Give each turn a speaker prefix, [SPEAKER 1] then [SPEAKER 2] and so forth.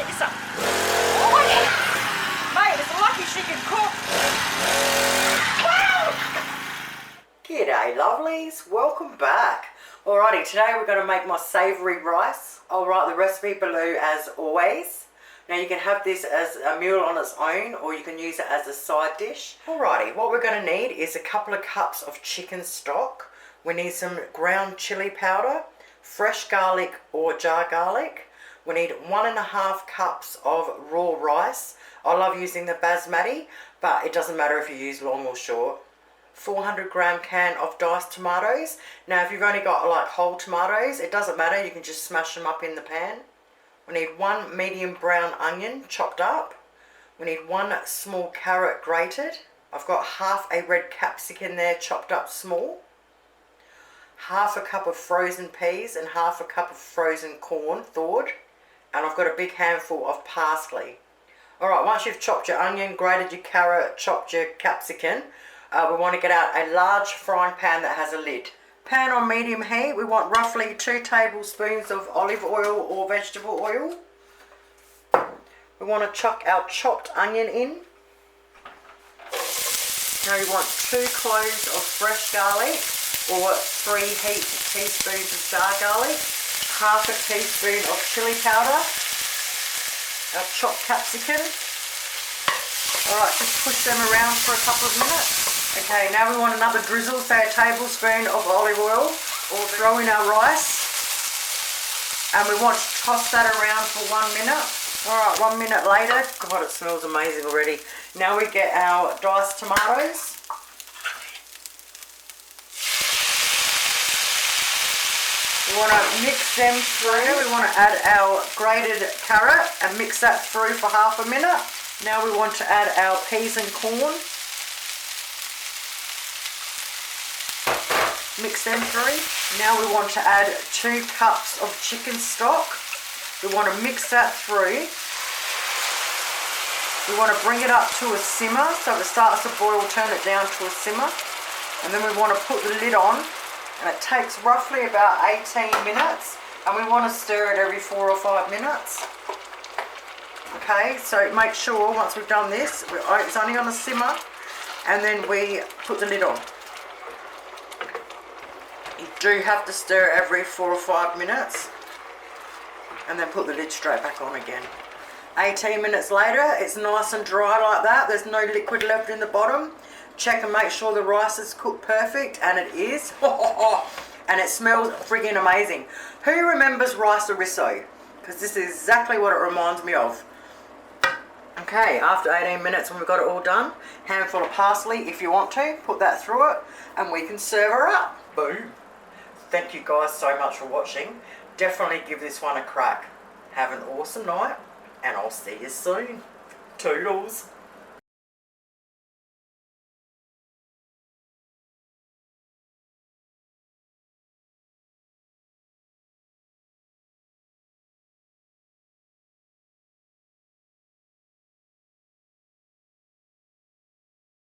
[SPEAKER 1] get you some. Oh, yeah. Mate, it's lucky she can cook. Wow. G'day lovelies, welcome back. Alrighty, today we're going to make my savoury rice. I'll write the recipe below as always. Now you can have this as a meal on its own or you can use it as a side dish. Alrighty, what we're going to need is a couple of cups of chicken stock. We need some ground chili powder, fresh garlic or jar garlic. We need 1.5 cups of raw rice. I love using the basmati, but it doesn't matter if you use long or short. 400-gram can of diced tomatoes. Now if you've only got like whole tomatoes, it doesn't matter, you can just smash them up in the pan. We need 1 medium brown onion chopped up. We need 1 small carrot grated. I've got half a red capsicum there chopped up small. Half a cup of frozen peas and half a cup of frozen corn thawed. And I've got a big handful of parsley. Alright, once you've chopped your onion, grated your carrot, chopped your capsicum, we want to get out a large frying pan that has a lid. Pan on medium heat, we want roughly 2 tablespoons of olive oil or vegetable oil. We want to chuck our chopped onion in. Now you want 2 cloves of fresh garlic or 3 heaped teaspoons of jar garlic, half a teaspoon of chili powder, our chopped capsicum. Alright, just push them around for a couple of minutes. Okay, now we want another drizzle, say a tablespoon of olive oil, or throw in our rice. And we want to toss that around for 1 minute. Alright, 1 minute later, God, it smells amazing already. Now we get our diced tomatoes. We want to mix them through. We want to add our grated carrot and mix that through for half a minute. Now we want to add our peas and corn. Mix them through. Now we want to add 2 cups of chicken stock. We want to mix that through. We want to bring it up to a simmer. So if it starts to boil, turn it down to a simmer. And then we want to put the lid on. And it takes roughly about 18 minutes. And we want to stir it every 4 or 5 minutes. Okay, so make sure once we've done this, it's only on a simmer. And then we put the lid on. You do have to stir every 4 or 5 minutes and then put the lid straight back on again. 18 minutes later, it's nice and dry like that. There's no liquid left in the bottom. Check and make sure the rice is cooked perfect, and it is. And it smells friggin' amazing. Who remembers rice riso? Because this is exactly what it reminds me of. Okay, after 18 minutes when we've got it all done, handful of parsley if you want to, put that through it, and we can serve her up. Boom. Thank you guys so much for watching. Definitely give this one a crack. Have an awesome night, and I'll see you soon. Toodles.